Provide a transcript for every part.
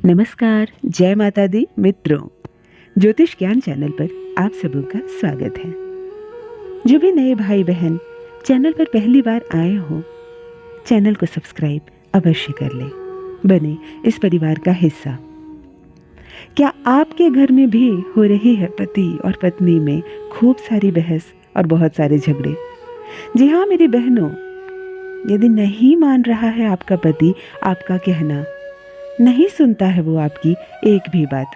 नमस्कार, जय माता दी मित्रों। ज्योतिष ज्ञान चैनल पर आप सबों का स्वागत है। जो भी नए भाई बहन चैनल पर पहली बार आए हो, चैनल को सब्सक्राइब अवश्य कर लें, बने इस परिवार का हिस्सा। क्या आपके घर में भी हो रही है पति और पत्नी में खूब सारी बहस और बहुत सारे झगड़े? जी हाँ मेरी बहनों, यदि नहीं मान रहा है आपका पति आपका कहना, नहीं सुनता है वो आपकी एक भी बात,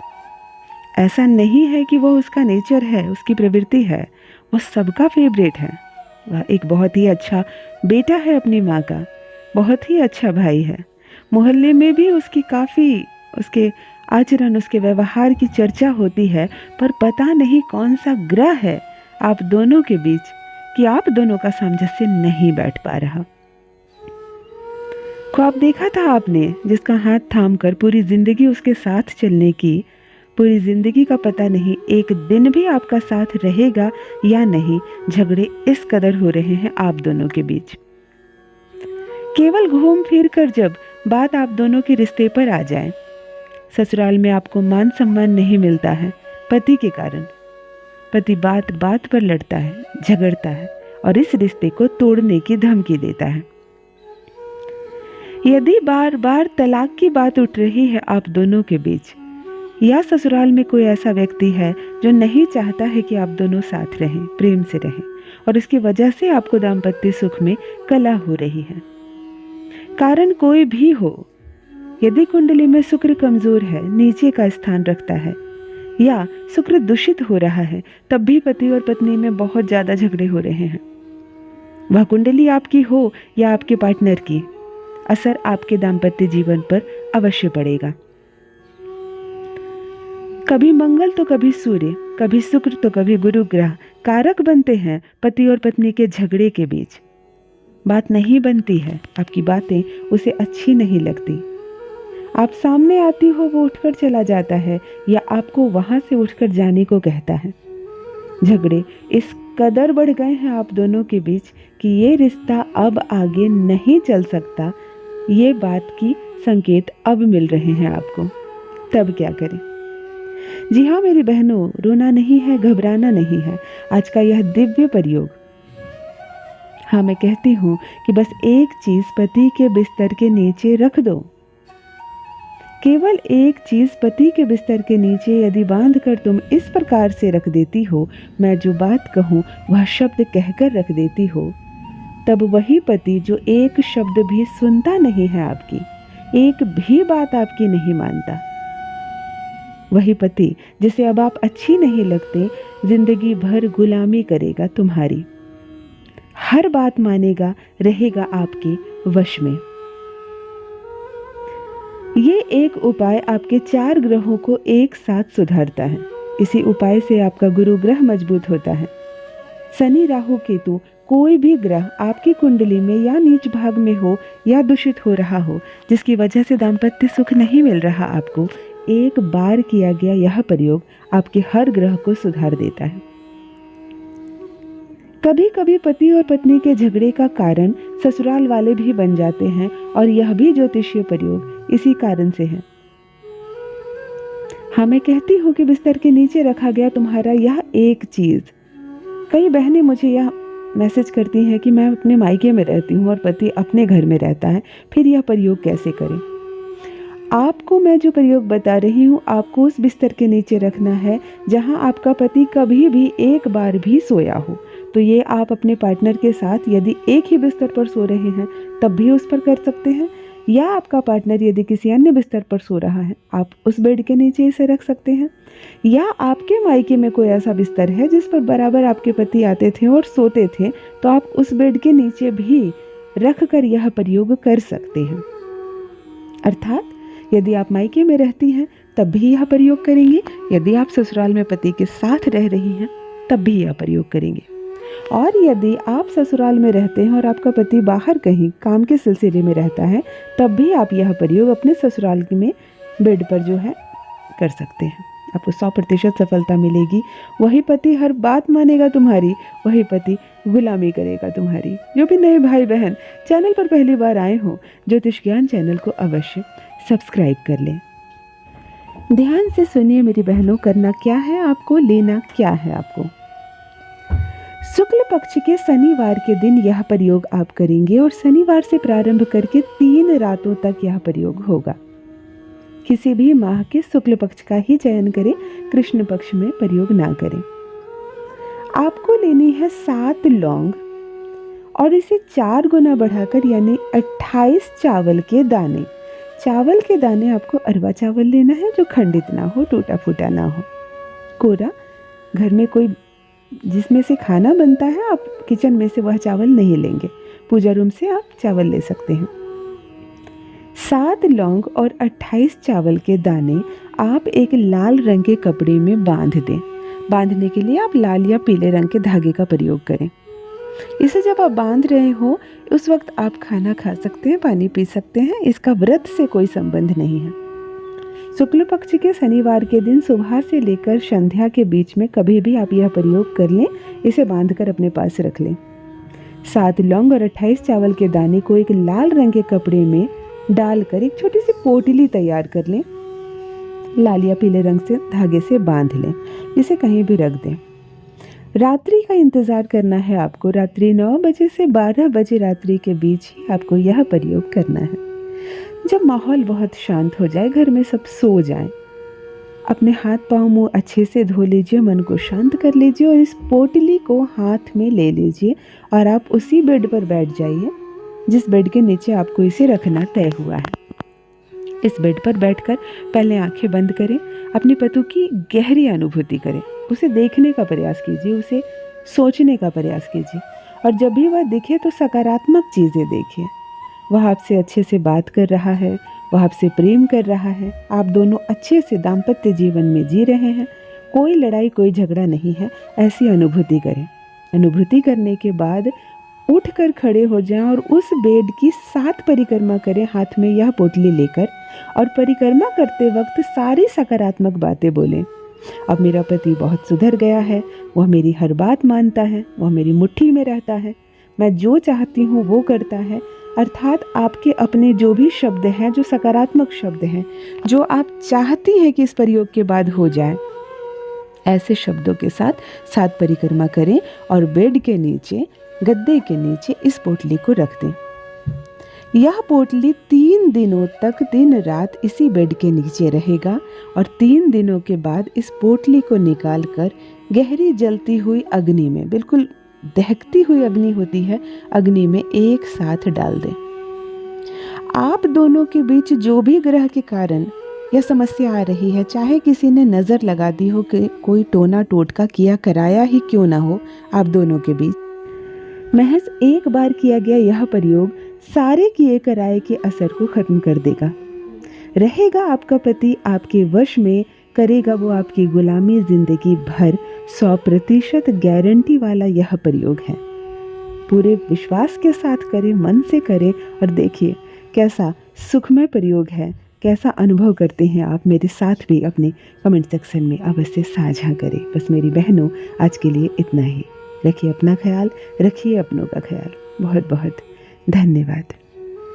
ऐसा नहीं है कि वो उसका नेचर है, उसकी प्रवृत्ति है, वो सबका फेवरेट है, वह एक बहुत ही अच्छा बेटा है अपनी माँ का, बहुत ही अच्छा भाई है, मोहल्ले में भी उसकी काफ़ी उसके आचरण उसके व्यवहार की चर्चा होती है, पर पता नहीं कौन सा ग्रह है आप दोनों के बीच कि आप दोनों का सामंजस्य नहीं बैठ पा रहा। ख्वाब देखा था आपने जिसका हाथ थामकर पूरी जिंदगी उसके साथ चलने की, पूरी जिंदगी का पता नहीं एक दिन भी आपका साथ रहेगा या नहीं, झगड़े इस कदर हो रहे हैं आप दोनों के बीच। केवल घूम फिर कर जब बात आप दोनों के रिश्ते पर आ जाए, ससुराल में आपको मान सम्मान नहीं मिलता है पति के कारण। पति बात बात पर लड़ता है, झगड़ता है और इस रिश्ते को तोड़ने की धमकी देता है। यदि बार बार तलाक की बात उठ रही है आप दोनों के बीच, या ससुराल में कोई ऐसा व्यक्ति है जो नहीं चाहता है कि आप दोनों साथ रहें, प्रेम से रहें, और इसकी वजह से आपको दाम्पत्य सुख में कला हो रही है, कारण कोई भी हो, यदि कुंडली में शुक्र कमजोर है, नीचे का स्थान रखता है, या शुक्र दूषित हो रहा है, तब भी पति और पत्नी में बहुत ज्यादा झगड़े हो रहे हैं। वह कुंडली आपकी हो या आपके पार्टनर की, असर आपके दाम्पत्य जीवन पर अवश्य पड़ेगा। कभी मंगल तो कभी सूर्य, कभी शुक्र तो कभी गुरु ग्रह कारक बनते हैं पति और पत्नी के झगड़े के बीच। बात नहीं बनती है, आपकी बातें उसे अच्छी नहीं लगती, आप सामने आती हो वो उठकर चला जाता है या आपको वहां से उठकर जाने को कहता है। झगड़े इस कदर बढ़ गए हैं आप दोनों के बीच कि ये रिश्ता अब आगे नहीं चल सकता, ये बात की संकेत अब मिल रहे हैं आपको। तब क्या करें? जी हाँ मेरी बहनों, रोना नहीं है, घबराना नहीं है। आज का यह दिव्य प्रयोग, हाँ मैं कहती हूँ कि बस एक चीज पति के बिस्तर के नीचे रख दो, केवल एक चीज पति के बिस्तर के नीचे यदि बांध कर तुम इस प्रकार से रख देती हो, मैं जो बात कहूँ वह शब्द कहकर रख देती हो, तब वही पति जो एक शब्द भी सुनता नहीं है आपकी, एक भी बात आपकी नहीं मानता, वही पति जिसे अब आप अच्छी नहीं लगते, जिंदगी भर गुलामी करेगा तुम्हारी, हर बात मानेगा, रहेगा आपके वश में। ये एक उपाय आपके 4 ग्रहों को एक साथ सुधारता है। इसी उपाय से आपका गुरु ग्रह मजबूत होता है। शनि, राहु, केतु कोई भी ग्रह आपकी कुंडली में या नीच भाग में हो या दूषित हो रहा हो, जिसकी वजह से दाम्पत्य सुख नहीं मिल रहा आपको, एक बार किया गया यह प्रयोग आपके हर ग्रह को सुधार देता है। कभी कभी पति और पत्नी के झगड़े का कारण ससुराल वाले भी बन जाते हैं, और यह भी ज्योतिषीय प्रयोग इसी कारण से है। हाँ मैं कहती हूँ कि बिस्तर के नीचे रखा गया तुम्हारा यह एक चीज, कई बहनें मुझे यह मैसेज करती हैं कि मैं अपने मायके में रहती हूँ और पति अपने घर में रहता है, फिर यह प्रयोग कैसे करें? आपको मैं जो प्रयोग बता रही हूँ, आपको उस बिस्तर के नीचे रखना है जहाँ आपका पति कभी भी एक बार भी सोया हो। तो ये आप अपने पार्टनर के साथ यदि एक ही बिस्तर पर सो रहे हैं तब भी उस पर कर सकते हैं, या आपका पार्टनर यदि किसी अन्य बिस्तर पर सो रहा है आप उस बेड के नीचे इसे रख सकते हैं, या आपके मायके में कोई ऐसा बिस्तर है जिस पर बराबर आपके पति आते थे और सोते थे, तो आप उस बेड के नीचे भी रख कर यह प्रयोग कर सकते हैं। अर्थात यदि आप मायके में रहती हैं तब भी यह प्रयोग करेंगे, यदि आप ससुराल में पति के साथ रह रही हैं तब भी यह प्रयोग करेंगे, और यदि आप ससुराल में रहते हैं और आपका पति बाहर कहीं काम के सिलसिले में रहता है तब भी आप यह प्रयोग अपने ससुराल में बेड पर जो है कर सकते हैं। आपको 100% सफलता मिलेगी। वही पति हर बात मानेगा तुम्हारी, वही पति गुलामी करेगा तुम्हारी। जो भी नए भाई बहन चैनल पर पहली बार आए हो, ज्योतिष ज्ञान चैनल को अवश्य सब्सक्राइब कर लें। ध्यान से सुनिए मेरी बहनों, करना क्या है आपको, लेना क्या है आपको। शुक्ल पक्ष के शनिवार के दिन यह प्रयोग आप करेंगे और शनिवार से प्रारंभ करके 3 रातों तक यह प्रयोग होगा। किसी भी माह के शुक्ल पक्ष का ही चयन करें, कृष्ण पक्ष में प्रयोग ना करें। आपको लेनी है 7 लौंग और इसे 4 गुना बढ़ाकर यानी 28 चावल के दाने। चावल के दाने आपको अरवा चावल लेना है जो खंडित ना हो, टूटा फूटा ना हो। कोरा, घर में कोई जिसमें से खाना बनता है, आप किचन में से वह चावल नहीं लेंगे, पूजा रूम से आप चावल ले सकते हैं। 7 लौंग और 28 चावल के दाने आप एक लाल रंग के कपड़े में बांध दें। बांधने के लिए आप लाल या पीले रंग के धागे का प्रयोग करें। इसे जब आप बांध रहे हो उस वक्त आप खाना खा सकते हैं, पानी पी सकते हैं, इसका व्रत से कोई संबंध नहीं है। शुक्ल पक्ष के शनिवार के दिन सुबह से लेकर संध्या के बीच में कभी भी आप यह प्रयोग कर लें, इसे बांधकर अपने पास रख लें। 7 लौंग और 28 चावल के दाने को एक लाल रंग के कपड़े में डालकर एक छोटी सी पोटली तैयार कर लें। लाल या पीले रंग से धागे से बांध लें, इसे कहीं भी रख दें। रात्रि का इंतज़ार करना है आपको। रात्रि 9 बजे से 12 बजे रात्रि के बीच ही आपको यह प्रयोग करना है। जब माहौल बहुत शांत हो जाए, घर में सब सो जाएं, अपने हाथ पाँव मुंह अच्छे से धो लीजिए, मन को शांत कर लीजिए और इस पोटली को हाथ में ले लीजिए और आप उसी बेड पर बैठ जाइए जिस बेड के नीचे आपको इसे रखना तय हुआ है। इस बेड पर बैठकर पहले आंखें बंद करें, अपने पति की गहरी अनुभूति करें, उसे देखने का प्रयास कीजिए, उसे सोचने का प्रयास कीजिए और जब भी वह दिखे तो सकारात्मक चीज़ें देखिए। वह आपसे अच्छे से बात कर रहा है, वह आपसे प्रेम कर रहा है, आप दोनों अच्छे से दाम्पत्य जीवन में जी रहे हैं, कोई लड़ाई कोई झगड़ा नहीं है, ऐसी अनुभूति करें। अनुभूति करने के बाद उठकर खड़े हो जाएं और उस बेड की 7 परिक्रमा करें हाथ में यह पोटली लेकर और परिक्रमा करते वक्त सारी सकारात्मक बातें बोलें। अब मेरा पति बहुत सुधर गया है, वह मेरी हर बात मानता है, वह मेरी मुट्ठी में रहता है, मैं जो चाहती हूँ वो करता है। अर्थात आपके अपने जो भी शब्द हैं, जो सकारात्मक शब्द हैं, जो आप चाहती हैं कि इस प्रयोग के बाद हो जाए, ऐसे शब्दों के साथ 7 परिक्रमा करें और बेड के नीचे, गद्दे के नीचे इस पोटली को रख दें। यह पोटली 3 दिनों तक दिन रात इसी बेड के नीचे रहेगा और 3 दिनों के बाद इस पोटली को निकालकर गहरी जलती हुई अग्नि में, बिल्कुल दहकती हुई अग्नि होती है, अग्नि में एक साथ डाल दें। आप दोनों के बीच जो भी ग्रह के कारण यह समस्या आ रही है, चाहे किसी ने नज़र लगा दी हो, कि कोई टोना टोटका किया कराया ही क्यों ना हो, आप दोनों के बीच महज एक बार किया गया यह प्रयोग सारे किए कराए के असर को खत्म कर देगा। रहेगा आपका पति आपके वश में, करेगा वो आपकी गुलामी जिंदगी भर। 100% गारंटी वाला यह प्रयोग है। पूरे विश्वास के साथ करें, मन से करें और देखिए कैसा सुखमय प्रयोग है, कैसा अनुभव करते हैं आप। मेरे साथ भी अपने कमेंट सेक्शन में अवश्य साझा करें। बस मेरी बहनों, आज के लिए इतना ही। रखिए अपना ख्याल, रखिए अपनों का ख्याल। बहुत बहुत धन्यवाद।